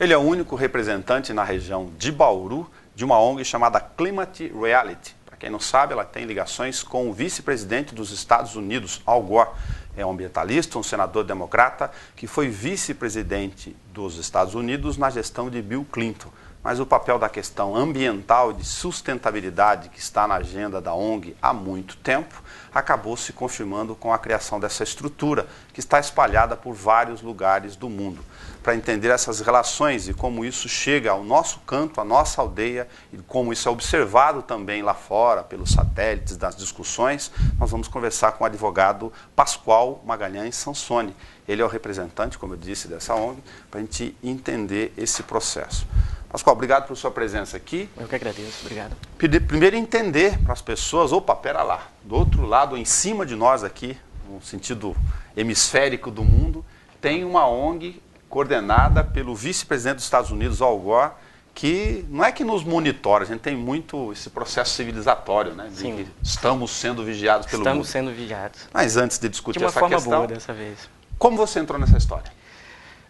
Ele é o único representante na região de Bauru de uma ONG chamada Climate Reality. Para quem não sabe, ela tem ligações com o vice-presidente dos Estados Unidos, Al Gore. É um ambientalista, um senador democrata que foi vice-presidente dos Estados Unidos na gestão de Bill Clinton. Mas o papel da questão ambiental e de sustentabilidade que está na agenda da ONG há muito tempo acabou se confirmando com a criação dessa estrutura que está espalhada por vários lugares do mundo. Para entender essas relações e como isso chega ao nosso canto, à nossa aldeia e como isso é observado também lá fora pelos satélites das discussões, nós vamos conversar com o advogado Pascoal Magalhães Sansone. Ele é o representante, como eu disse, dessa ONG, para a gente entender esse processo. Pascoal, obrigado por sua presença aqui. Eu que agradeço, obrigado. Primeiro entender para as pessoas, opa, pera lá, do outro lado, em cima de nós aqui, no sentido hemisférico do mundo, tem uma ONG coordenada pelo vice-presidente dos Estados Unidos, Al Gore, que não é que nos monitora, a gente tem muito esse processo civilizatório, né? De que estamos sendo vigiados pelo mundo. Estamos sendo vigiados. Mas antes de discutir essa questão... De uma questão, forma boa dessa vez. Como você entrou nessa história?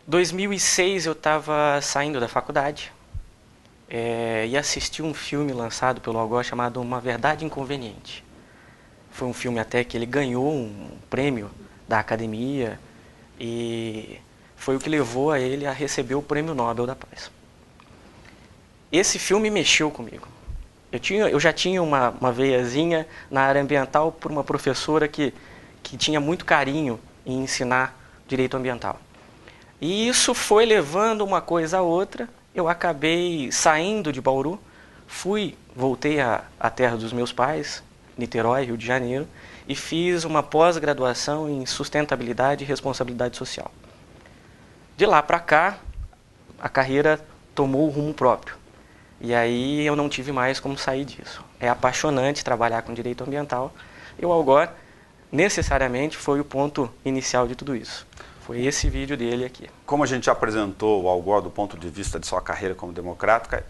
2006 eu estava saindo da faculdade e assisti um filme lançado pelo Al Gore chamado Uma Verdade Inconveniente. Foi um filme até que ele ganhou um prêmio da Academia e foi o que levou a ele a receber o Prêmio Nobel da Paz. Esse filme mexeu comigo. Eu já tinha uma veiazinha na área ambiental por uma professora que tinha muito carinho em ensinar direito ambiental. E isso foi levando uma coisa a outra. Eu acabei saindo de Bauru, voltei à terra dos meus pais, Niterói, Rio de Janeiro, e fiz uma pós-graduação em sustentabilidade e responsabilidade social. De lá para cá, a carreira tomou o rumo próprio. E aí eu não tive mais como sair disso. É apaixonante trabalhar com direito ambiental. E o Al Gore, necessariamente, foi o ponto inicial de tudo isso. Foi esse vídeo dele aqui. Como a gente já apresentou o Al Gore do ponto de vista de sua carreira como democrata,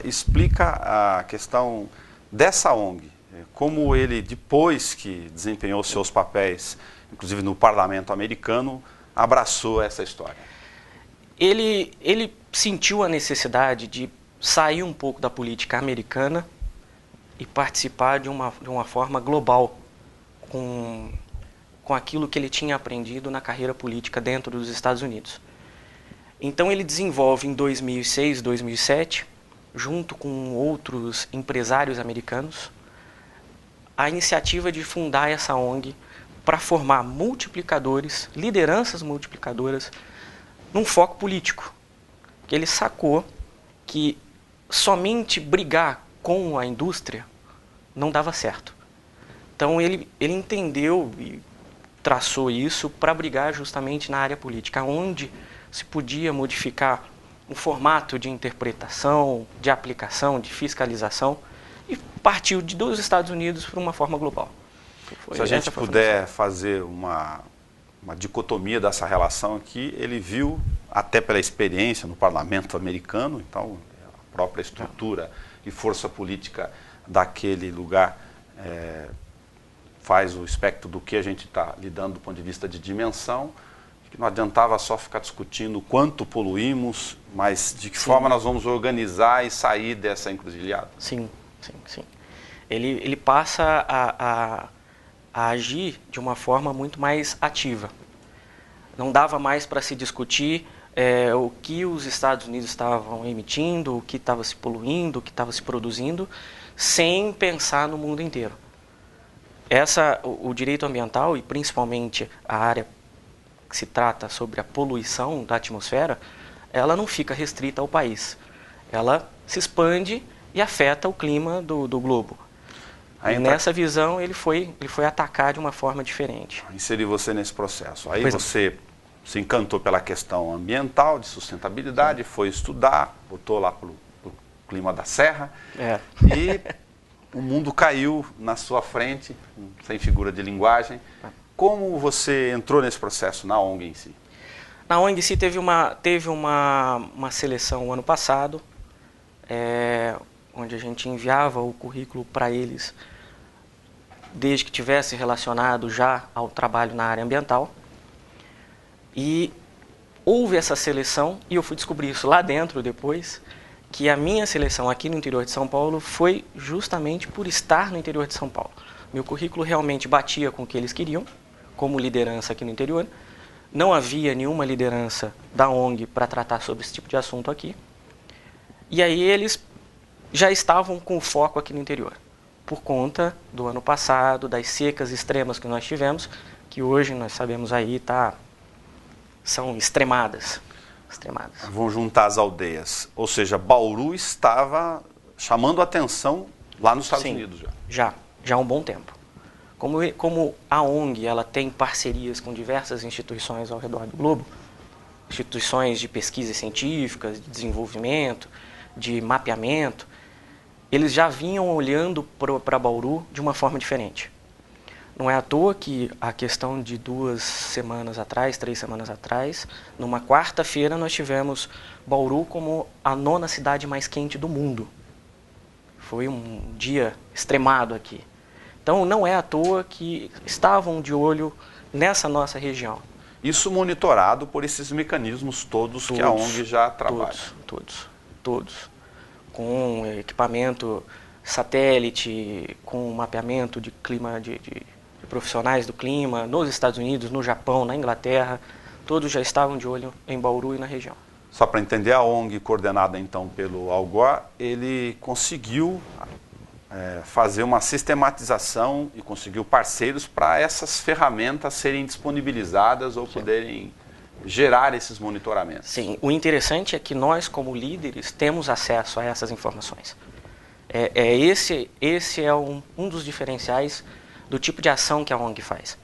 explica a questão dessa ONG. Como ele, depois que desempenhou seus papéis, inclusive no parlamento americano, abraçou essa história. Ele sentiu a necessidade de sair um pouco da política americana e participar de uma forma global com aquilo que ele tinha aprendido na carreira política dentro dos Estados Unidos. Então ele desenvolve em 2006, 2007, junto com outros empresários americanos, a iniciativa de fundar essa ONG para formar multiplicadores, lideranças multiplicadoras, num foco político. Que ele sacou que somente brigar com a indústria não dava certo. Então ele entendeu e traçou isso para brigar justamente na área política, onde se podia modificar o formato de interpretação, de aplicação, de fiscalização, e partiu dos Estados Unidos para uma forma global. Se a gente puder fazer uma dicotomia dessa relação aqui, ele viu, até pela experiência no parlamento americano, então a própria estrutura e força política daquele lugar faz o espectro do que a gente está lidando do ponto de vista de dimensão, que não adiantava só ficar discutindo quanto poluímos, mas de que forma nós vamos organizar e sair dessa encruzilhada. Sim. Ele passa a agir de uma forma muito mais ativa. Não dava mais para se discutir o que os Estados Unidos estavam emitindo, o que estava se poluindo, o que estava se produzindo, sem pensar no mundo inteiro. O direito ambiental, e principalmente a área que se trata sobre a poluição da atmosfera, ela não fica restrita ao país. Ela se expande e afeta o clima do globo. E nessa visão ele foi atacar de uma forma diferente. Inserir você nesse processo. Aí você se encantou pela questão ambiental, de sustentabilidade, foi estudar, botou lá para o clima da serra e o mundo caiu na sua frente, sem figura de linguagem. Como você entrou nesse processo na ONG em si? Na ONG em si teve uma seleção ano passado, onde a gente enviava o currículo para eles, desde que tivesse relacionado já ao trabalho na área ambiental. E houve essa seleção, e eu fui descobrir isso lá dentro depois, que a minha seleção aqui no interior de São Paulo foi justamente por estar no interior de São Paulo. Meu currículo realmente batia com o que eles queriam, como liderança aqui no interior. Não havia nenhuma liderança da ONG para tratar sobre esse tipo de assunto aqui. E aí eles já estavam com foco aqui no interior, por conta do ano passado, das secas extremas que nós tivemos, que hoje nós sabemos aí são extremadas. Vão juntar as aldeias, ou seja, Bauru estava chamando a atenção lá nos Estados Unidos já há um bom tempo. Como a ONG ela tem parcerias com diversas instituições ao redor do globo, instituições de pesquisas científicas, de desenvolvimento, de mapeamento, eles já vinham olhando para Bauru de uma forma diferente. Não é à toa que a questão de 3 semanas atrás, numa quarta-feira nós tivemos Bauru como a 9ª cidade mais quente do mundo. Foi um dia extremado aqui. Então não é à toa que estavam de olho nessa nossa região. Isso monitorado por esses mecanismos todos que a ONG já trabalha. Todos. Com equipamento satélite, com mapeamento de clima, de profissionais do clima, nos Estados Unidos, no Japão, na Inglaterra, todos já estavam de olho em Bauru e na região. Só para entender, a ONG, coordenada então pelo Al Gore, ele conseguiu fazer uma sistematização e conseguiu parceiros para essas ferramentas serem disponibilizadas ou poderem gerar esses monitoramentos. Sim, o interessante é que nós, como líderes, temos acesso a essas informações. Esse é um dos diferenciais do tipo de ação que a ONG faz.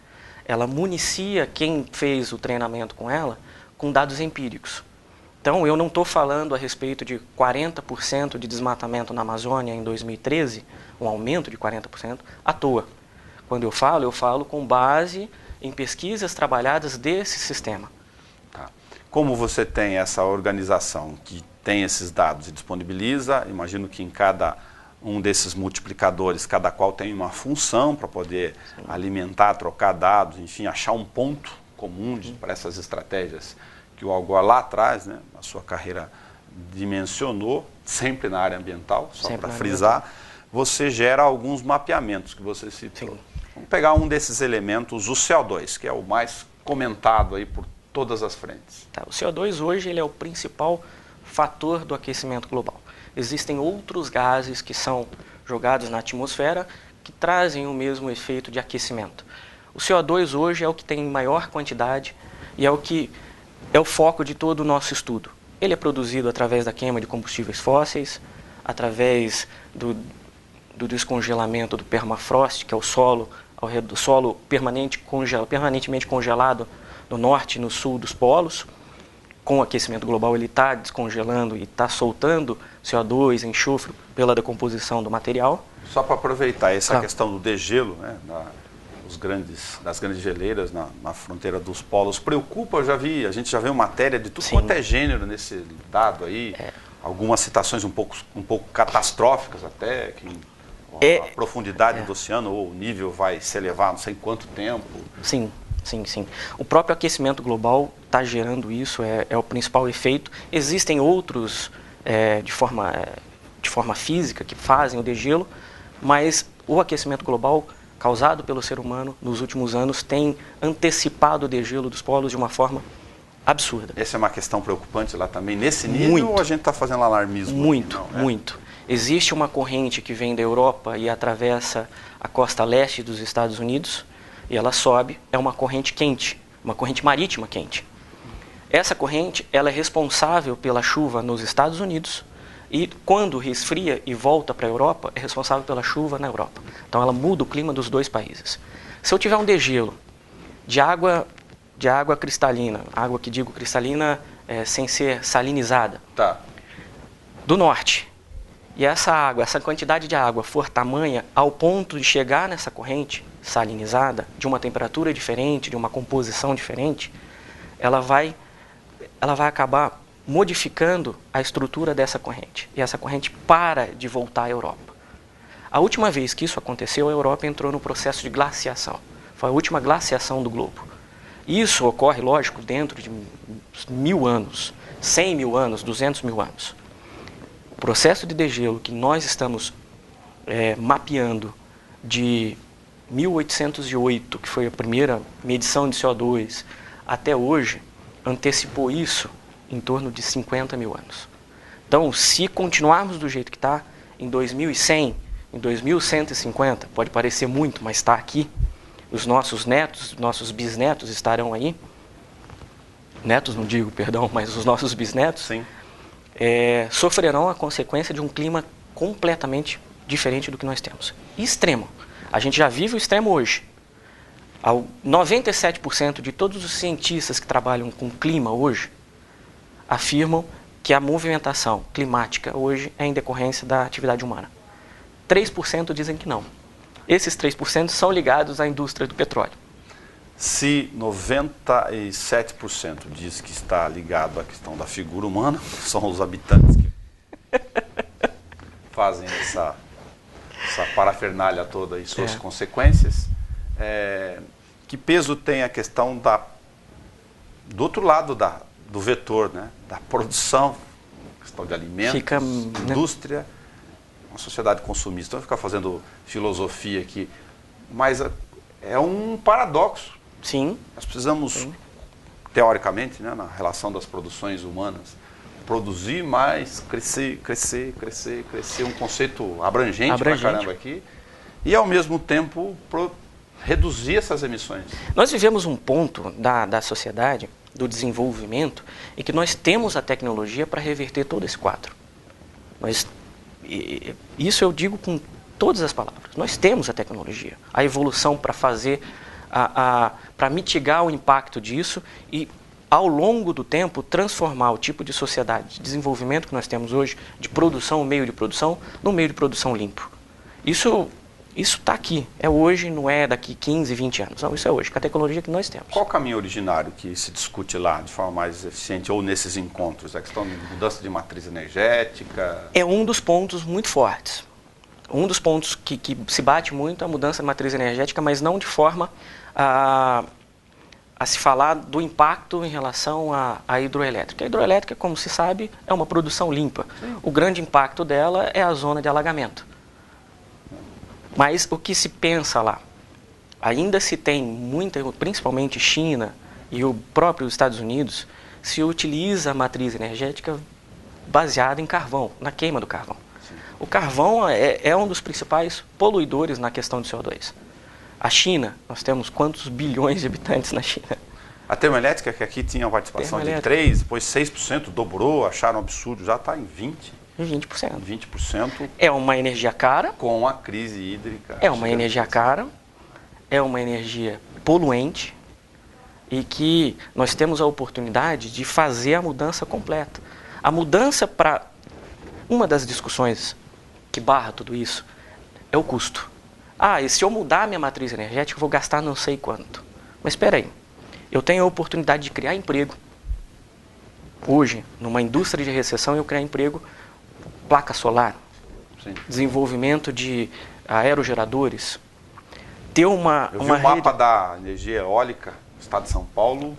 Ela municia quem fez o treinamento com ela com dados empíricos. Então, eu não estou falando a respeito de 40% de desmatamento na Amazônia em 2013, um aumento de 40%, à toa. Quando eu falo com base em pesquisas trabalhadas desse sistema. Tá. Como você tem essa organização que tem esses dados e disponibiliza, imagino que em cada um desses multiplicadores, cada qual tem uma função para poder alimentar, trocar dados, enfim, achar um ponto comum para essas estratégias que o Al Gore lá atrás, né, na sua carreira, dimensionou, sempre na área ambiental, só para frisar, você gera alguns mapeamentos que você citou. Sim. Vamos pegar um desses elementos, o CO2, que é o mais comentado aí por todas as frentes. Tá, o CO2 hoje ele é o principal fator do aquecimento global. Existem outros gases que são jogados na atmosfera que trazem o mesmo efeito de aquecimento. O CO2 hoje é o que tem maior quantidade e é o que é o foco de todo o nosso estudo. Ele é produzido através da queima de combustíveis fósseis, através do descongelamento do permafrost, que é o solo permanentemente congelado no norte e no sul dos polos. Com o aquecimento global, ele está descongelando e está soltando CO2, enxofre, pela decomposição do material. Só para aproveitar essa questão do degelo, né, das grandes geleiras na fronteira dos polos, preocupa, a gente já viu matéria de tudo quanto é gênero nesse dado aí, algumas citações um pouco catastróficas até, que a profundidade do oceano ou o nível vai se elevar não sei quanto tempo. Sim. O próprio aquecimento global está gerando isso, é o principal efeito. Existem outros de forma física que fazem o degelo, mas o aquecimento global causado pelo ser humano nos últimos anos tem antecipado o degelo dos polos de uma forma absurda. Essa é uma questão preocupante lá também, nesse nível, ou a gente está fazendo alarmismo? Muito. Existe uma corrente que vem da Europa e atravessa a costa leste dos Estados Unidos, e ela sobe, é uma corrente quente, uma corrente marítima quente. Essa corrente ela é responsável pela chuva nos Estados Unidos e quando resfria e volta para a Europa, é responsável pela chuva na Europa. Então ela muda o clima dos dois países. Se eu tiver um degelo de água cristalina, água que digo cristalina sem ser salinizada, do norte, e essa quantidade de água for tamanha ao ponto de chegar nessa corrente salinizada, de uma temperatura diferente, de uma composição diferente, ela vai acabar modificando a estrutura dessa corrente. E essa corrente para de voltar à Europa. A última vez que isso aconteceu, a Europa entrou no processo de glaciação. Foi a última glaciação do globo. Isso ocorre, lógico, dentro de 1000 anos, 100 mil anos, 200 mil anos. O processo de degelo que nós estamos mapeando de 1808, que foi a primeira medição de CO2, até hoje, antecipou isso em torno de 50 mil anos. Então, se continuarmos do jeito que está, em 2100, em 2150, pode parecer muito, mas está aqui, os nossos netos, nossos bisnetos estarão aí, netos não digo, perdão, mas os nossos bisnetos, Sim. Sofrerão a consequência de um clima completamente diferente do que nós temos. E extremo. A gente já vive o extremo hoje. 97% de todos os cientistas que trabalham com clima hoje afirmam que a movimentação climática hoje é em decorrência da atividade humana. 3% dizem que não. Esses 3% são ligados à indústria do petróleo. Se 97% diz que está ligado à questão da figura humana, são os habitantes que fazem essa parafernália toda e suas consequências, que peso tem a questão do outro lado do vetor, né? Da produção, questão de alimentos, indústria, uma sociedade consumista. Não vou ficar fazendo filosofia aqui, mas é um paradoxo. Sim. Nós precisamos, teoricamente, né, na relação das produções humanas, produzir mais, crescer, um conceito abrangente pra caramba aqui, e ao mesmo tempo reduzir essas emissões. Nós vivemos um ponto da sociedade, do desenvolvimento, em que nós temos a tecnologia para reverter todo esse quadro. Isso eu digo com todas as palavras. Nós temos a tecnologia, a evolução para fazer, para mitigar o impacto disso e, ao longo do tempo, transformar o tipo de sociedade, de desenvolvimento que nós temos hoje, de produção, meio de produção, num meio de produção limpo. Isso está aqui, é hoje, não é daqui 15, 20 anos. Não, isso é hoje, com a tecnologia que nós temos. Qual o caminho originário que se discute lá de forma mais eficiente ou nesses encontros? A questão de mudança de matriz energética? É um dos pontos muito fortes. Um dos pontos que se bate muito é a mudança de matriz energética, mas não de forma a se falar do impacto em relação à hidroelétrica. A hidroelétrica, como se sabe, é uma produção limpa. Sim. O grande impacto dela é a zona de alagamento. Mas o que se pensa lá? Ainda se tem muita, principalmente China e o próprio Estados Unidos, se utiliza a matriz energética baseada em carvão, na queima do carvão. Sim. O carvão é um dos principais poluidores na questão de CO2. A China, nós temos quantos bilhões de habitantes na China? A termoelétrica, que aqui tinha uma participação de 3%, depois 6%, dobrou, acharam um absurdo, já está em 20%. 20%. É uma energia cara. Com a crise hídrica. É uma energia cara, é uma energia poluente e que nós temos a oportunidade de fazer a mudança completa. A mudança para... Uma das discussões que barra tudo isso é o custo. E se eu mudar a minha matriz energética, eu vou gastar não sei quanto. Mas espera aí, eu tenho a oportunidade de criar emprego. Hoje, numa indústria de recessão, eu criar emprego, placa solar, sim, desenvolvimento de aerogeradores, ter uma vi o mapa da energia eólica no estado de São Paulo.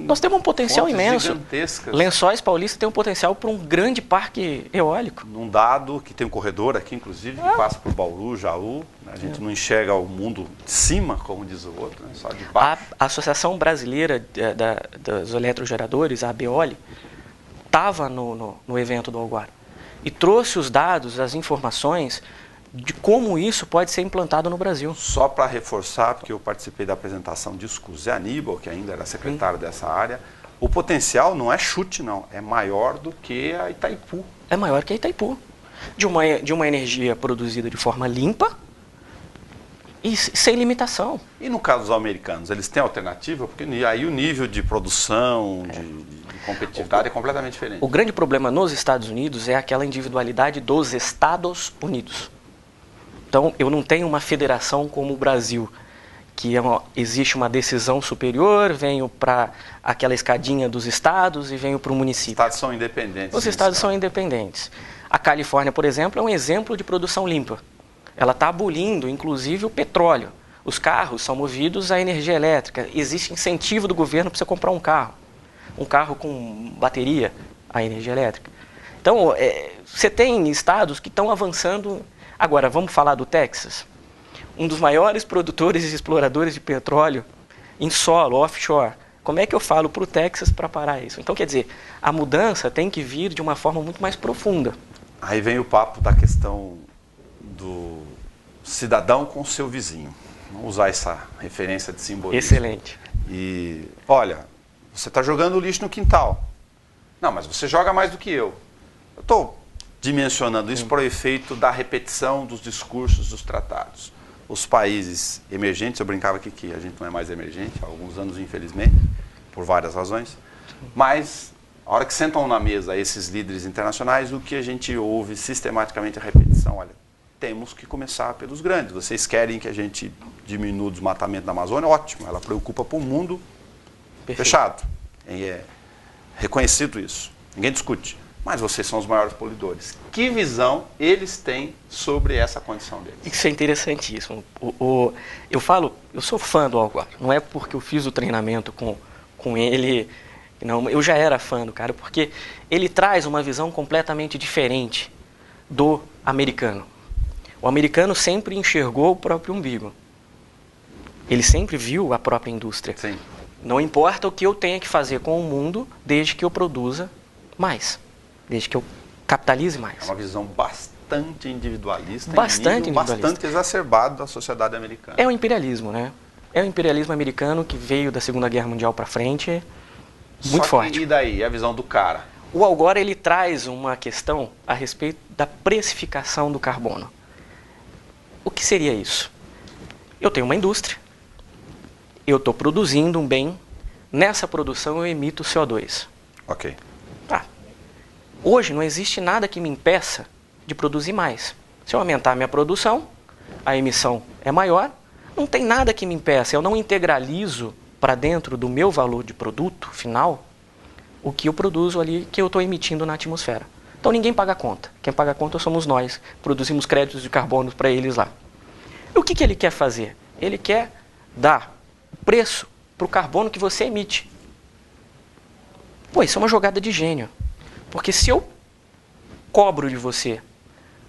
Nós temos um potencial imenso. Gigantescas. Lençóis Paulista tem um potencial para um grande parque eólico. Num dado que tem um corredor aqui, inclusive, que passa por Bauru, Jaú. A gente não enxerga o mundo de cima, como diz o outro, né? Só de baixo. A Associação Brasileira dos Eletrogeradores, a ABEOLI, estava no evento do Algar e trouxe os dados, as informações de como isso pode ser implantado no Brasil. Só para reforçar, porque eu participei da apresentação disso com o Zé Aníbal, que ainda era secretário dessa área, o potencial não é chute, não, é maior do que a Itaipu. É maior que a Itaipu. De uma energia produzida de forma limpa e sem limitação. E no caso dos americanos, eles têm alternativa? Porque aí o nível de produção, de competitividade é completamente diferente. O grande problema nos Estados Unidos é aquela individualidade dos Estados Unidos. Então, eu não tenho uma federação como o Brasil, que existe uma decisão superior, venho para aquela escadinha dos estados e venho para o município. Os estados são independentes. Os estados são independentes. A Califórnia, por exemplo, é um exemplo de produção limpa. Ela está abolindo, inclusive, o petróleo. Os carros são movidos a energia elétrica. Existe incentivo do governo para você comprar um carro com bateria a energia elétrica. Então, você tem estados que estão avançando. Agora, vamos falar do Texas? Um dos maiores produtores e exploradores de petróleo em solo, offshore. Como é que eu falo para o Texas para parar isso? Então, quer dizer, a mudança tem que vir de uma forma muito mais profunda. Aí vem o papo da questão do cidadão com o seu vizinho. Vamos usar essa referência de simbolismo. Excelente. E, olha, você está jogando lixo no quintal. Não, mas você joga mais do que eu. Eu estou dimensionando isso para o efeito da repetição dos discursos dos tratados. Os países emergentes, eu brincava aqui que a gente não é mais emergente, há alguns anos, infelizmente, por várias razões, mas a hora que sentam na mesa esses líderes internacionais, o que a gente ouve sistematicamente é a repetição, olha, temos que começar pelos grandes. Vocês querem que a gente diminua o desmatamento da Amazônia? Ótimo, ela preocupa para o mundo. Perfeito. Fechado. É reconhecido isso. Ninguém discute. Mas vocês são os maiores poluidores. Que visão eles têm sobre essa condição deles? Isso é interessantíssimo. Eu sou fã do Al Gore. Não é porque eu fiz o treinamento com ele, não, eu já era fã do cara, porque ele traz uma visão completamente diferente do americano. O americano sempre enxergou o próprio umbigo. Ele sempre viu a própria indústria. Sim. Não importa o que eu tenha que fazer com o mundo, desde que eu produza mais. Desde que eu capitalize mais. É uma visão bastante individualista, bastante exacerbado da sociedade americana. É o imperialismo, né? É o imperialismo americano que veio da Segunda Guerra Mundial para frente, muito forte. E daí, a visão do cara? O Al Gore, ele traz uma questão a respeito da precificação do carbono. O que seria isso? Eu tenho uma indústria, eu estou produzindo um bem, nessa produção eu emito CO2. Ok. Hoje não existe nada que me impeça de produzir mais. Se eu aumentar a minha produção, a emissão é maior, não tem nada que me impeça. Eu não integralizo para dentro do meu valor de produto final o que eu produzo ali, que eu estou emitindo na atmosfera. Então ninguém paga a conta. Quem paga a conta somos nós. Produzimos créditos de carbono para eles lá. E o que ele quer fazer? Ele quer dar preço para o carbono que você emite. Pô, isso é uma jogada de gênio. Porque se eu cobro de você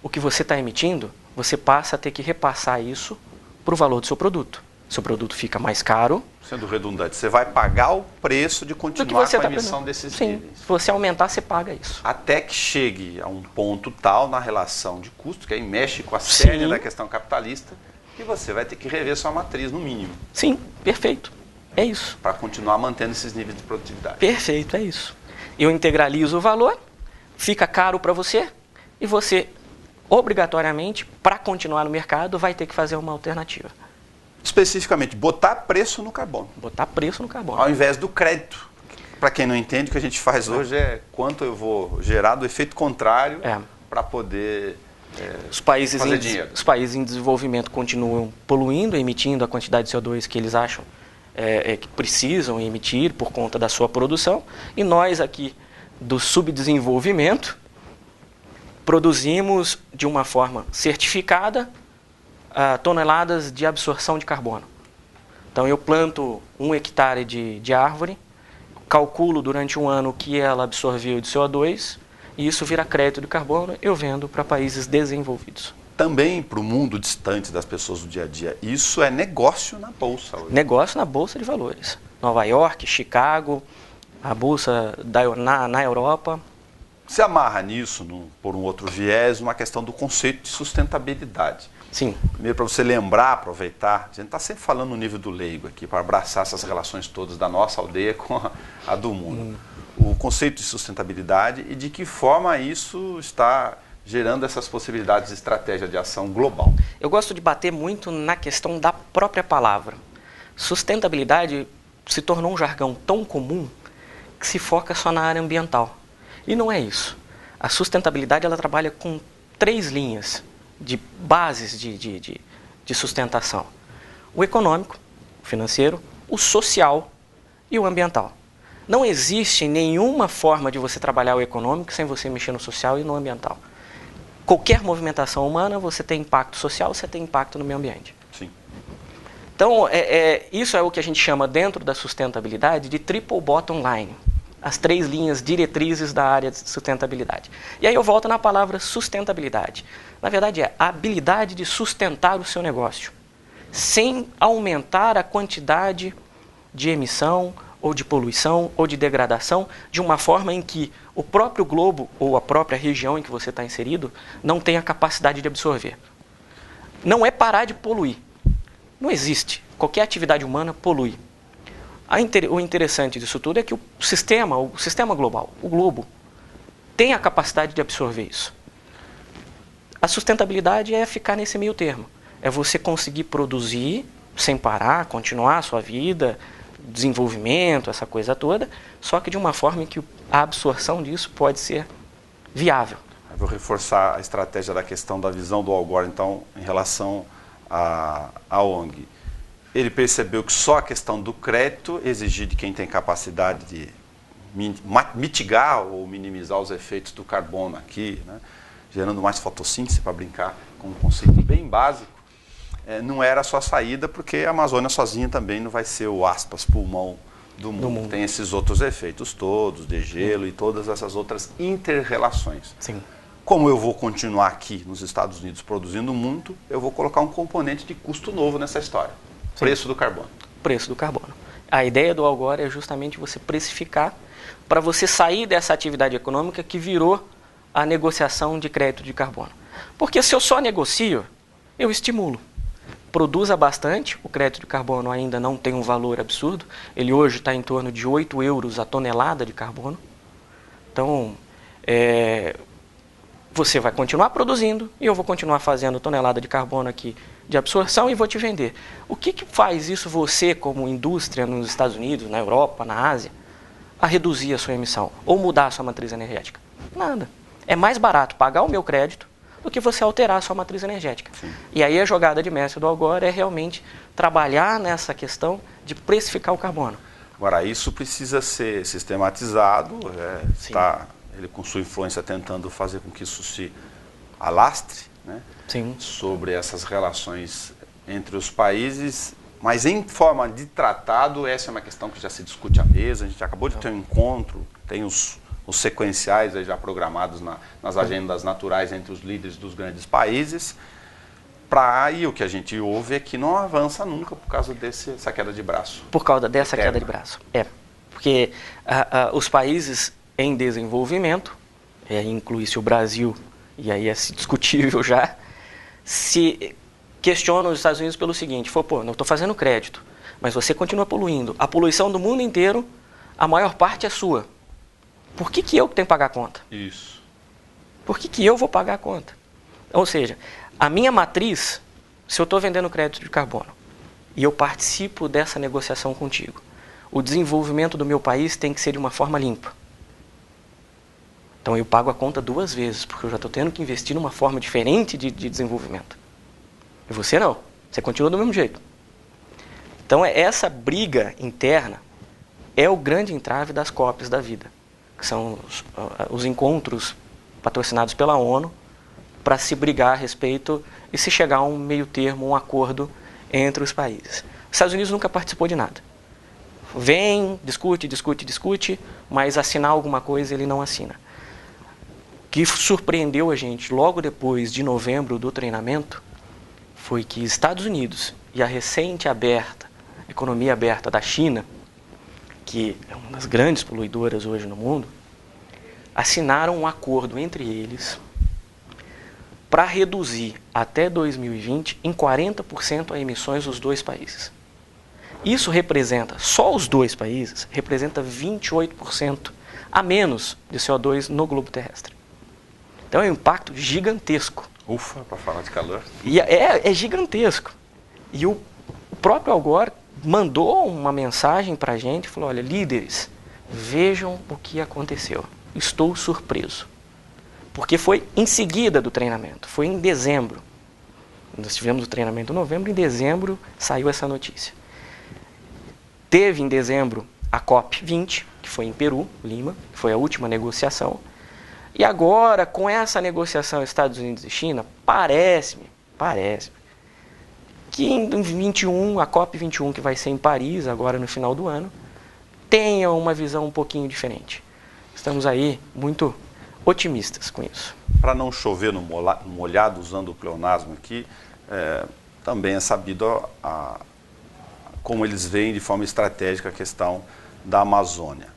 o que você está emitindo, você passa a ter que repassar isso para o valor do seu produto. Seu produto fica mais caro. Sendo redundante, você vai pagar o preço de continuar com a emissão desses níveis. Se você aumentar, você paga isso. Até que chegue a um ponto tal na relação de custo, que aí mexe com a cerne da questão capitalista, que você vai ter que rever sua matriz no mínimo. Sim, perfeito. É isso. Para continuar mantendo esses níveis de produtividade. Perfeito, é isso. Eu integralizo o valor, fica caro para você, e você, obrigatoriamente, para continuar no mercado, vai ter que fazer uma alternativa. Especificamente, botar preço no carbono. Botar preço no carbono. Ao invés do crédito. Para quem não entende, o que a gente faz hoje é quanto eu vou gerar do efeito contrário para poder fazer dinheiro. Os países em desenvolvimento continuam poluindo, emitindo a quantidade de CO2 que eles acham que precisam emitir por conta da sua produção, e nós aqui do subdesenvolvimento produzimos de uma forma certificada toneladas de absorção de carbono. Então eu planto 1 hectare de árvore, calculo durante um ano o que ela absorveu de CO2, e isso vira crédito de carbono, eu vendo para países desenvolvidos. Também para o mundo distante das pessoas do dia a dia, isso é negócio na Bolsa hoje. Negócio na Bolsa de Valores. Nova York, Chicago, a Bolsa na Europa. Se amarra nisso, por um outro viés, uma questão do conceito de sustentabilidade. Sim. Primeiro, para você lembrar, aproveitar, a gente está sempre falando no nível do leigo aqui, para abraçar essas relações todas da nossa aldeia com a do mundo. O conceito de sustentabilidade e de que forma isso está gerando essas possibilidades de estratégia de ação global. Eu gosto de bater muito na questão da própria palavra. Sustentabilidade se tornou um jargão tão comum que se foca só na área ambiental. E não é isso. A sustentabilidade ela trabalha com 3 linhas de bases de sustentação. O econômico, o financeiro, o social e o ambiental. Não existe nenhuma forma de você trabalhar o econômico sem você mexer no social e no ambiental. Qualquer movimentação humana, você tem impacto social, você tem impacto no meio ambiente. Sim. Então, isso é o que a gente chama dentro da sustentabilidade de triple bottom line. As 3 linhas diretrizes da área de sustentabilidade. E aí eu volto na palavra sustentabilidade. Na verdade é a habilidade de sustentar o seu negócio, sem aumentar a quantidade de emissão, ou de poluição, ou de degradação, de uma forma em que o próprio globo, ou a própria região em que você está inserido, não tem a capacidade de absorver. Não é parar de poluir. Não existe. Qualquer atividade humana polui. O interessante disso tudo é que o sistema global, o globo, tem a capacidade de absorver isso. A sustentabilidade é ficar nesse meio termo. É você conseguir produzir sem parar, continuar a sua vida, desenvolvimento, essa coisa toda, só que de uma forma em que a absorção disso pode ser viável. Eu vou reforçar a estratégia da questão da visão do Al Gore, então, em relação à ONG. Ele percebeu que só a questão do crédito exigir de quem tem capacidade de mitigar ou minimizar os efeitos do carbono aqui, né, gerando mais fotossíntese, para brincar com um conceito bem básico, não era a sua saída, porque a Amazônia sozinha também não vai ser o, aspas, pulmão do mundo. Tem esses outros efeitos todos, de gelo e todas essas outras inter-relações. Sim. Como eu vou continuar aqui nos Estados Unidos produzindo muito, eu vou colocar um componente de custo novo nessa história. Sim. Preço do carbono. Preço do carbono. A ideia do Al Gore é justamente você precificar para você sair dessa atividade econômica que virou a negociação de crédito de carbono. Porque se eu só negocio, eu estimulo. Produza bastante, o crédito de carbono ainda não tem um valor absurdo, ele hoje está em torno de 8 euros a tonelada de carbono. Então, você vai continuar produzindo e eu vou continuar fazendo tonelada de carbono aqui de absorção e vou te vender. O que faz isso você, como indústria nos Estados Unidos, na Europa, na Ásia, a reduzir a sua emissão ou mudar a sua matriz energética? Nada. É mais barato pagar o meu crédito do que você alterar a sua matriz energética. Sim. E aí a jogada de mestre do Al Gore é realmente trabalhar nessa questão de precificar o carbono. Agora, isso precisa ser sistematizado, ele com sua influência tentando fazer com que isso se alastre, né? Sim. Sobre essas relações entre os países, mas em forma de tratado, essa é uma questão que já se discute à mesa, a gente acabou de ter um encontro, tem os sequenciais aí já programados nas agendas naturais entre os líderes dos grandes países, e o que a gente ouve é que não avança nunca por causa dessa queda de braço. Por causa dessa queda de braço, porque os países em desenvolvimento, inclui-se o Brasil, e aí é discutível já, se questionam os Estados Unidos pelo seguinte, não estou fazendo crédito, mas você continua poluindo. A poluição do mundo inteiro, a maior parte é sua. Por que eu tenho que pagar a conta? Isso. Por que eu vou pagar a conta? Ou seja, a minha matriz, se eu estou vendendo crédito de carbono e eu participo dessa negociação contigo, o desenvolvimento do meu país tem que ser de uma forma limpa. Então eu pago a conta 2 vezes, porque eu já estou tendo que investir numa forma diferente de desenvolvimento. E você não, você continua do mesmo jeito. Então essa briga interna é o grande entrave das COPs da vida, que são os encontros patrocinados pela ONU para se brigar a respeito e se chegar a um meio termo, um acordo entre os países. Os Estados Unidos nunca participou de nada. Vem, discute, mas assinar alguma coisa ele não assina. O que surpreendeu a gente logo depois de novembro do treinamento foi que Estados Unidos e a recente economia aberta da China, que é uma das grandes poluidoras hoje no mundo, assinaram um acordo entre eles para reduzir até 2020 em 40% as emissões dos 2 países. Isso representa, só os 2 países, representa 28% a menos de CO2 no globo terrestre. Então é um impacto gigantesco. Ufa, para falar de calor. E é gigantesco. E o próprio Al Gore mandou uma mensagem para a gente e falou, olha, líderes, vejam o que aconteceu. Estou surpreso. Porque foi em seguida do treinamento, foi em dezembro. Nós tivemos o treinamento em novembro, em dezembro saiu essa notícia. Teve em dezembro a COP20, que foi em Peru, Lima, que foi a última negociação. E agora, com essa negociação Estados Unidos e China, parece-me que em 21, a COP21, que vai ser em Paris, agora no final do ano, tenha uma visão um pouquinho diferente. Estamos aí muito otimistas com isso. Para não chover no molhado, usando o pleonasmo aqui, também é sabido como eles veem de forma estratégica a questão da Amazônia.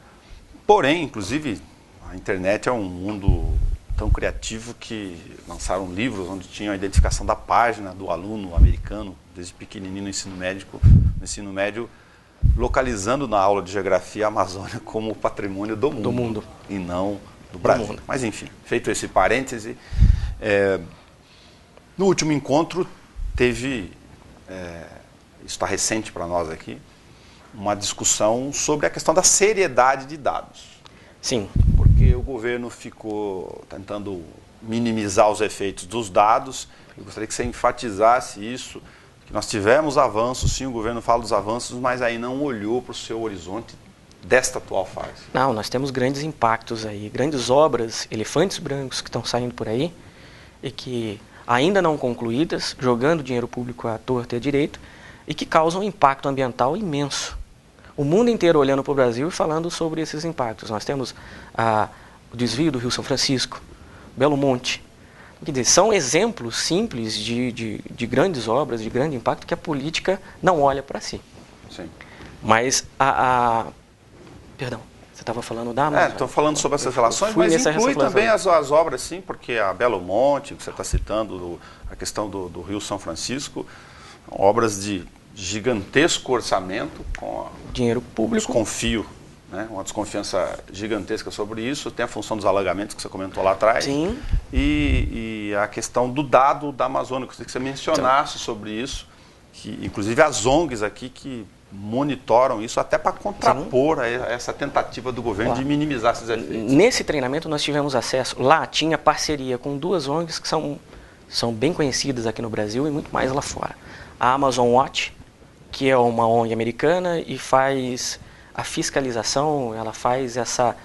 Porém, inclusive, a internet é um mundo tão criativo que lançaram livros onde tinha a identificação da página do aluno americano, desde pequenininho no ensino médio, localizando na aula de geografia a Amazônia como patrimônio do mundo. E não do Brasil. Mas enfim, feito esse parêntese, no último encontro teve, isso está recente para nós aqui, uma discussão sobre a questão da seriedade de dados. Sim. Porque o governo ficou tentando minimizar os efeitos dos dados. Eu gostaria que você enfatizasse isso, que nós tivemos avanços, sim, o governo fala dos avanços, mas aí não olhou para o seu horizonte desta atual fase. Não, nós temos grandes impactos aí, grandes obras, elefantes brancos que estão saindo por aí e que ainda não concluídas, jogando dinheiro público à torta e à direito e que causam um impacto ambiental imenso. O mundo inteiro olhando para o Brasil e falando sobre esses impactos. Nós temos o desvio do Rio São Francisco, Belo Monte. Quer dizer, são exemplos simples de grandes obras, de grande impacto, que a política não olha para si. Sim. Mas Perdão, você estava falando da Amazônia. Estou falando sobre essas relações, mas inclui também as obras, sim, porque a Belo Monte, que você está citando, a questão do Rio São Francisco, obras de gigantesco orçamento, com dinheiro público. Desconfio, né? Uma desconfiança gigantesca sobre isso. Tem a função dos alagamentos que você comentou lá atrás. Sim. E a questão do dado da Amazônia, que você mencionasse sobre isso, que inclusive as ONGs aqui que monitoram isso até para contrapor a essa tentativa do governo de minimizar esses efeitos. Nesse treinamento nós tivemos acesso, lá tinha parceria com duas ONGs que são bem conhecidas aqui no Brasil e muito mais lá fora. A Amazon Watch, que é uma ONG americana e faz a fiscalização, ela faz essa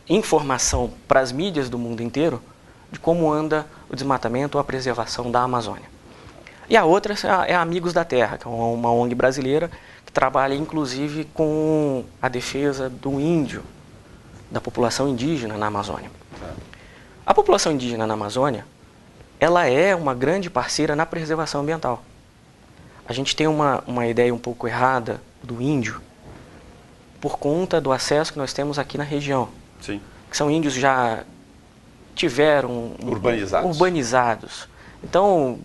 informação para as mídias do mundo inteiro de como anda o desmatamento ou a preservação da Amazônia. E a outra é a Amigos da Terra, que é uma ONG brasileira que trabalha inclusive com a defesa do índio, da população indígena na Amazônia. A população indígena na Amazônia, ela é uma grande parceira na preservação ambiental. A gente tem uma ideia um pouco errada do índio por conta do acesso que nós temos aqui na região. Sim. Que são índios já tiveram urbanizados. Então,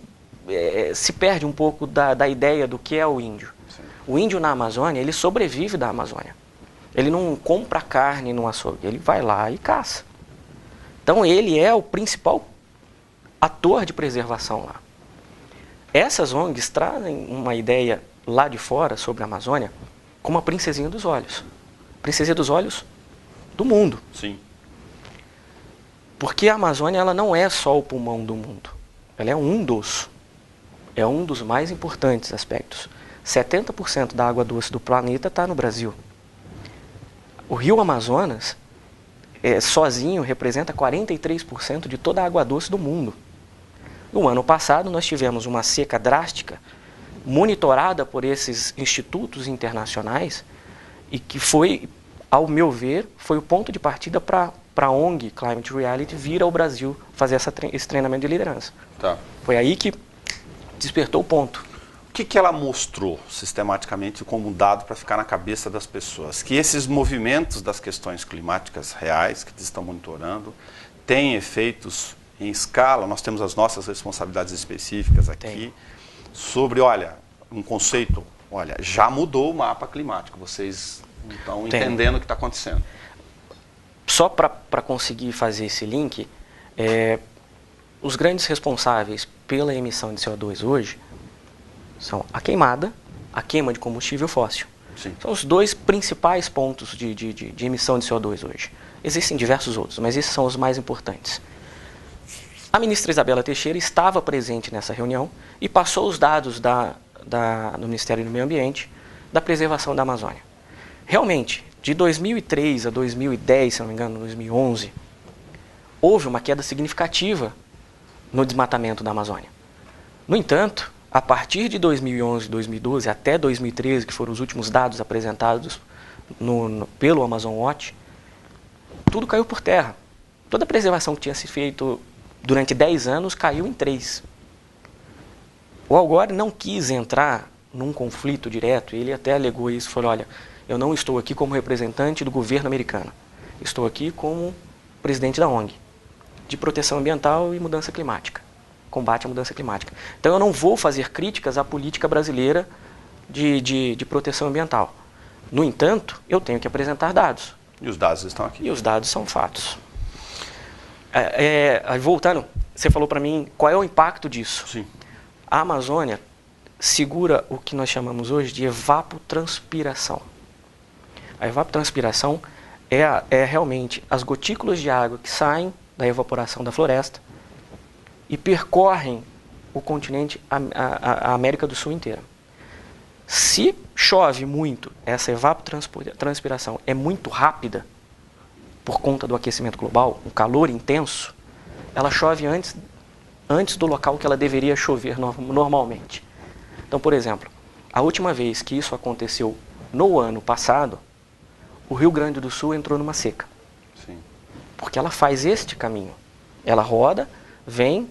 se perde um pouco da ideia do que é o índio. Sim. O índio na Amazônia, ele sobrevive da Amazônia. Ele não compra carne no açougue, ele vai lá e caça. Então, ele é o principal ator de preservação lá. Essas ONGs trazem uma ideia lá de fora sobre a Amazônia como a princesinha dos olhos. Princesinha dos olhos do mundo. Sim. Porque a Amazônia ela não é só o pulmão do mundo. Ela é um dos mais importantes aspectos. 70% da água doce do planeta está no Brasil. O rio Amazonas, sozinho, representa 43% de toda a água doce do mundo. No ano passado, nós tivemos uma seca drástica, monitorada por esses institutos internacionais, e que foi, ao meu ver, foi o ponto de partida para a ONG Climate Reality vir ao Brasil fazer esse treinamento de liderança. Tá. Foi aí que despertou o ponto. O que ela mostrou sistematicamente como dado para ficar na cabeça das pessoas? Que esses movimentos das questões climáticas reais, que estão monitorando, têm efeitos em escala. Nós temos as nossas responsabilidades específicas aqui sobre, um conceito, já mudou o mapa climático, vocês estão entendendo o que está acontecendo. Só para conseguir fazer esse link, os grandes responsáveis pela emissão de CO2 hoje são a queima de combustível fóssil. Sim. São os dois principais pontos de emissão de CO2 hoje. Existem diversos outros, mas esses são os mais importantes. A ministra Isabela Teixeira estava presente nessa reunião e passou os dados do Ministério do Meio Ambiente da preservação da Amazônia. Realmente, de 2003 a 2010, se não me engano, 2011, houve uma queda significativa no desmatamento da Amazônia. No entanto, a partir de 2011, 2012 até 2013, que foram os últimos dados apresentados pelo Amazon Watch, tudo caiu por terra. Toda a preservação que tinha sido feita durante 10 anos caiu em 3. O Al Gore não quis entrar num conflito direto, ele até alegou isso, falou, olha, eu não estou aqui como representante do governo americano, estou aqui como presidente da ONG, de proteção ambiental e mudança climática, combate à mudança climática. Então eu não vou fazer críticas à política brasileira de proteção ambiental. No entanto, eu tenho que apresentar dados. E os dados estão aqui. E os dados são fatos. Voltando, você falou para mim qual é o impacto disso. Sim. A Amazônia segura o que nós chamamos hoje de evapotranspiração. A evapotranspiração é realmente as gotículas de água que saem da evaporação da floresta e percorrem o continente, a América do Sul inteira. Se chove muito, essa evapotranspiração é muito rápida, por conta do aquecimento global, um calor intenso, ela chove antes do local que ela deveria chover normalmente. Então, por exemplo, a última vez que isso aconteceu no ano passado, o Rio Grande do Sul entrou numa seca. Sim. Porque ela faz este caminho. Ela roda, vem,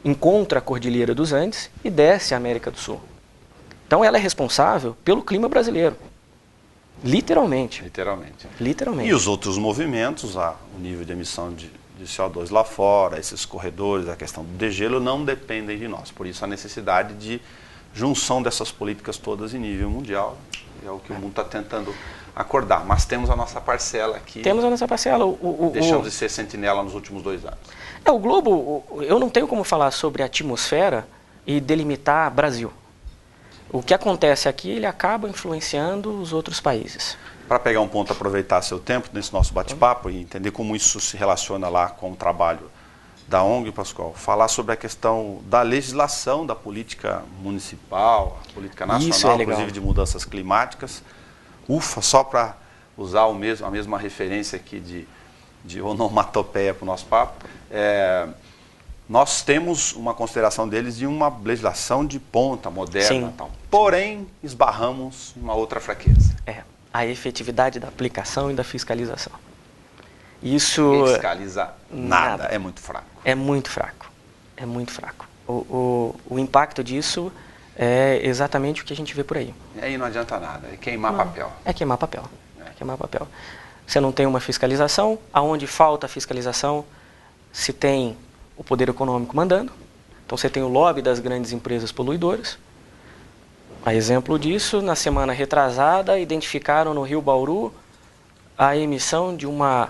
encontra a Cordilheira dos Andes e desce a América do Sul. Então ela é responsável pelo clima brasileiro. Literalmente. Literalmente. E os outros movimentos, o nível de emissão de CO2 lá fora, esses corredores, a questão do degelo, não dependem de nós. Por isso a necessidade de junção dessas políticas todas em nível mundial. É o que o mundo está tentando acordar. Mas temos a nossa parcela aqui. Temos a nossa parcela. Deixamos de ser sentinela nos últimos 2 anos. O globo, eu não tenho como falar sobre a atmosfera e delimitar Brasil. O que acontece aqui, ele acaba influenciando os outros países. Para pegar um ponto, aproveitar seu tempo nesse nosso bate-papo e entender como isso se relaciona lá com o trabalho da ONG, Pascoal, falar sobre a questão da legislação, da política municipal, a política nacional, inclusive de mudanças climáticas. Só para usar a mesma referência aqui de onomatopeia para o nosso papo, nós temos uma consideração deles de uma legislação de ponta, moderna, tal. Porém, esbarramos em uma outra fraqueza. A efetividade da aplicação e da fiscalização. Isso... Fiscaliza nada, é muito fraco. É muito fraco, é muito fraco. O impacto disso é exatamente o que a gente vê por aí. E aí não adianta nada, é queimar papel. É queimar papel, queimar papel. Você não tem uma fiscalização, aonde falta a fiscalização, se tem o poder econômico mandando, então você tem o lobby das grandes empresas poluidoras. A exemplo disso, na semana retrasada, identificaram no Rio Bauru a emissão de uma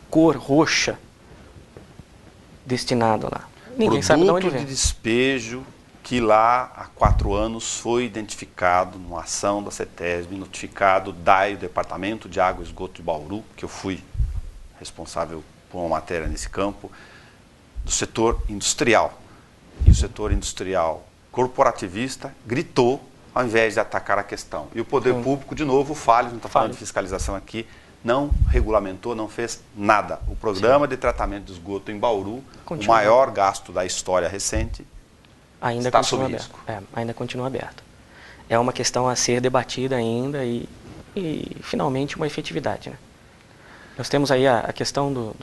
cor roxa destinada lá. Ninguém sabe de onde vem. Produto de despejo que lá há 4 anos foi identificado numa ação da CETESB, notificado DAE, o Departamento de Água e Esgoto de Bauru, que eu fui responsável por uma matéria nesse campo, do setor industrial. E o setor industrial corporativista gritou ao invés de atacar a questão. E o poder público, de novo, falho, não está falando de fiscalização aqui, não regulamentou, não fez nada. O programa de tratamento de esgoto em Bauru, o maior gasto da história recente, está sob risco. Ainda continua aberto. É uma questão a ser debatida ainda e finalmente, uma efetividade. Né? Nós temos aí a questão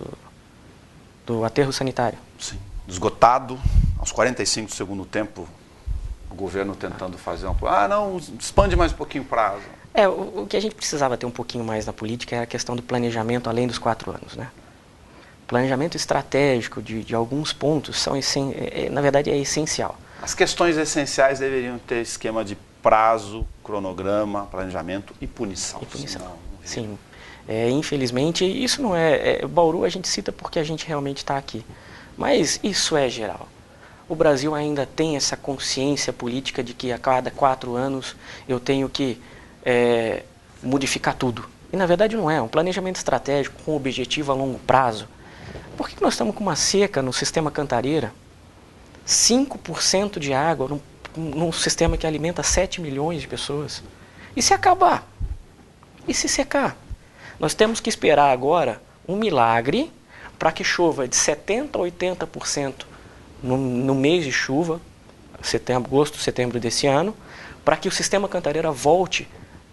do aterro sanitário. Sim. Esgotado, aos 45 do segundo tempo, o governo tentando fazer não, expande mais um pouquinho o prazo. O que a gente precisava ter um pouquinho mais na política é a questão do planejamento além dos 4 anos. Né? Planejamento estratégico de alguns pontos, na verdade, é essencial. As questões essenciais deveriam ter esquema de prazo, cronograma, planejamento e punição. Sim. Infelizmente, isso não Bauru a gente cita porque a gente realmente está aqui. Mas isso é geral. O Brasil ainda tem essa consciência política de que a cada 4 anos eu tenho que modificar tudo. E na verdade não é. Um planejamento estratégico com objetivo a longo prazo. Por que nós estamos com uma seca no sistema Cantareira? 5% de água num sistema que alimenta 7 milhões de pessoas. E se acabar? E se secar? Nós temos que esperar agora um milagre para que chova de 70% a 80% no mês de chuva, agosto, setembro desse ano, para que o sistema Cantareira volte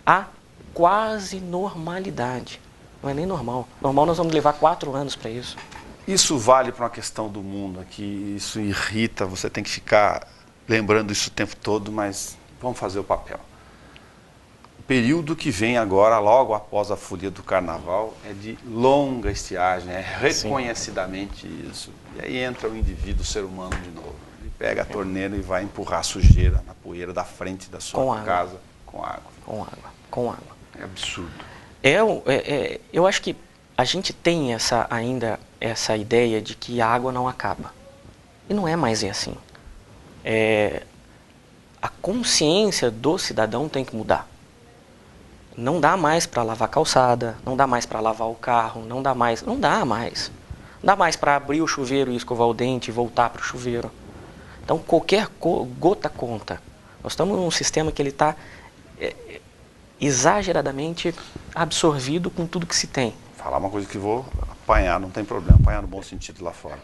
à quase normalidade. Não é nem normal. Normal nós vamos levar 4 anos para isso. Isso vale para uma questão do mundo aqui, isso irrita, você tem que ficar lembrando isso o tempo todo, mas vamos fazer o papel. O período que vem agora, logo após a folia do carnaval, é de longa estiagem, é reconhecidamente isso. E aí entra o indivíduo, o ser humano de novo. Ele pega a torneira e vai empurrar a sujeira na poeira da frente da sua casa com água. Com água. É absurdo. Eu acho que a gente tem ainda essa ideia de que a água não acaba. E não é mais assim. A consciência do cidadão tem que mudar. Não dá mais para lavar a calçada, não dá mais para lavar o carro, não dá mais. Não dá mais para abrir o chuveiro e escovar o dente e voltar para o chuveiro. Então qualquer gota conta. Nós estamos num sistema que ele está exageradamente absorvido com tudo que se tem. Falar uma coisa que vou apanhar, não tem problema, apanhar no bom sentido lá fora.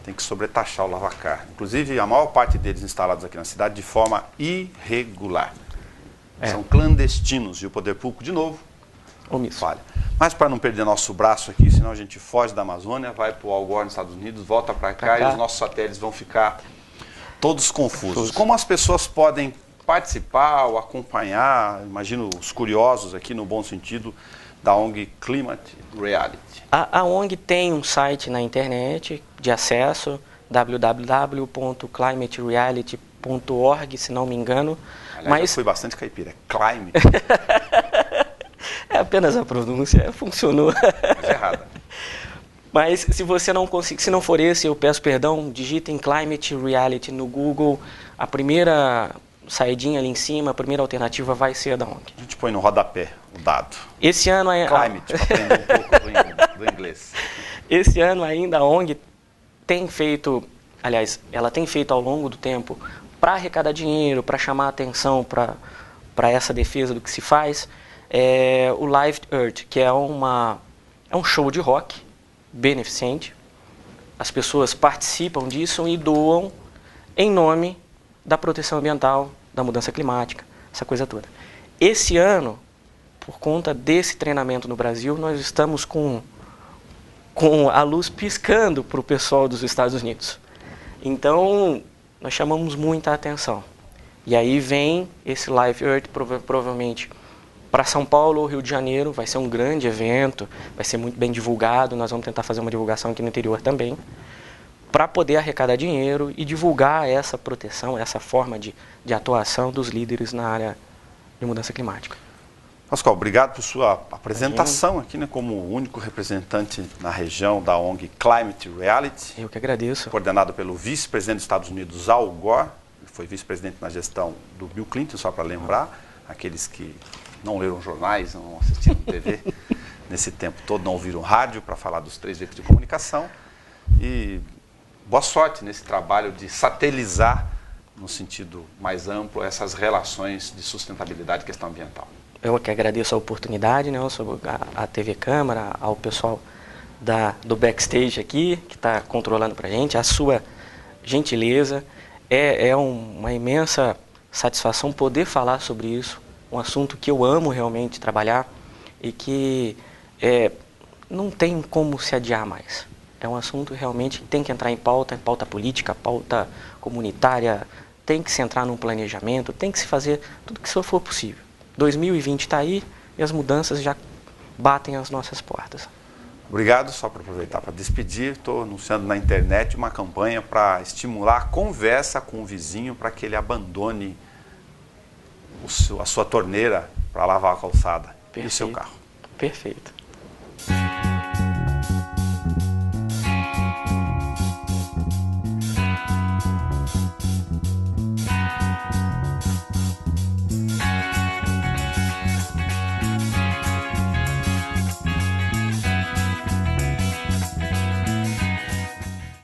Tem que sobretaxar o lavacar. Inclusive, a maior parte deles instalados aqui na cidade de forma irregular. São clandestinos e o poder público, de novo, falha. Mas para não perder nosso braço aqui, senão a gente foge da Amazônia, vai para o Algor nos Estados Unidos, volta para cá e os nossos satélites vão ficar todos confusos. Como as pessoas podem participar ou acompanhar, imagino os curiosos aqui no bom sentido, da ONG Climate Reality? A ONG tem um site na internet de acesso, www.climatereality.org, se não me engano. Aliás, eu fui bastante caipira, Climate. É apenas a pronúncia, funcionou. Mas é errada. Mas se você não conseguir, se não for esse, eu peço perdão, digitem Climate Reality no Google, a primeira saidinha ali em cima, a primeira alternativa vai ser a da ONG. A gente põe no rodapé o dado. Esse ano Climate, para aprender um pouco do inglês. Esse ano ainda a ONG tem feito, aliás, ela tem feito ao longo do tempo, para arrecadar dinheiro, para chamar a atenção para essa defesa do que se faz, o Live Earth, que é um show de rock beneficente. As pessoas participam disso e doam em nome da proteção ambiental, da mudança climática, essa coisa toda. Esse ano, por conta desse treinamento no Brasil, nós estamos com a luz piscando para o pessoal dos Estados Unidos. Então, nós chamamos muita atenção. E aí vem esse Live Earth, provavelmente, para São Paulo ou Rio de Janeiro. Vai ser um grande evento, vai ser muito bem divulgado. Nós vamos tentar fazer uma divulgação aqui no interior também, para poder arrecadar dinheiro e divulgar essa proteção, essa forma de atuação dos líderes na área de mudança climática. Pascoal, obrigado por sua apresentação aqui, né, como o único representante na região da ONG Climate Reality. Eu que agradeço. Coordenado pelo vice-presidente dos Estados Unidos, Al Gore. Ele foi vice-presidente na gestão do Bill Clinton, só para lembrar, aqueles que não leram jornais, não assistiram TV nesse tempo todo, não ouviram rádio para falar dos 3 veículos de comunicação. E boa sorte nesse trabalho de satelizar, no sentido mais amplo, essas relações de sustentabilidade e questão ambiental. Eu que agradeço a oportunidade, né, a TV Câmara, ao pessoal do backstage aqui, que está controlando para a gente, a sua gentileza. É uma imensa satisfação poder falar sobre isso, um assunto que eu amo realmente trabalhar e que não tem como se adiar mais. É um assunto realmente que tem que entrar em pauta política, pauta comunitária, tem que se entrar num planejamento, tem que se fazer tudo que for possível. 2020 está aí e as mudanças já batem às nossas portas. Obrigado, só para aproveitar para despedir, estou anunciando na internet uma campanha para estimular a conversa com o vizinho para que ele abandone a sua torneira para lavar a calçada. Perfeito. E o seu carro. Perfeito.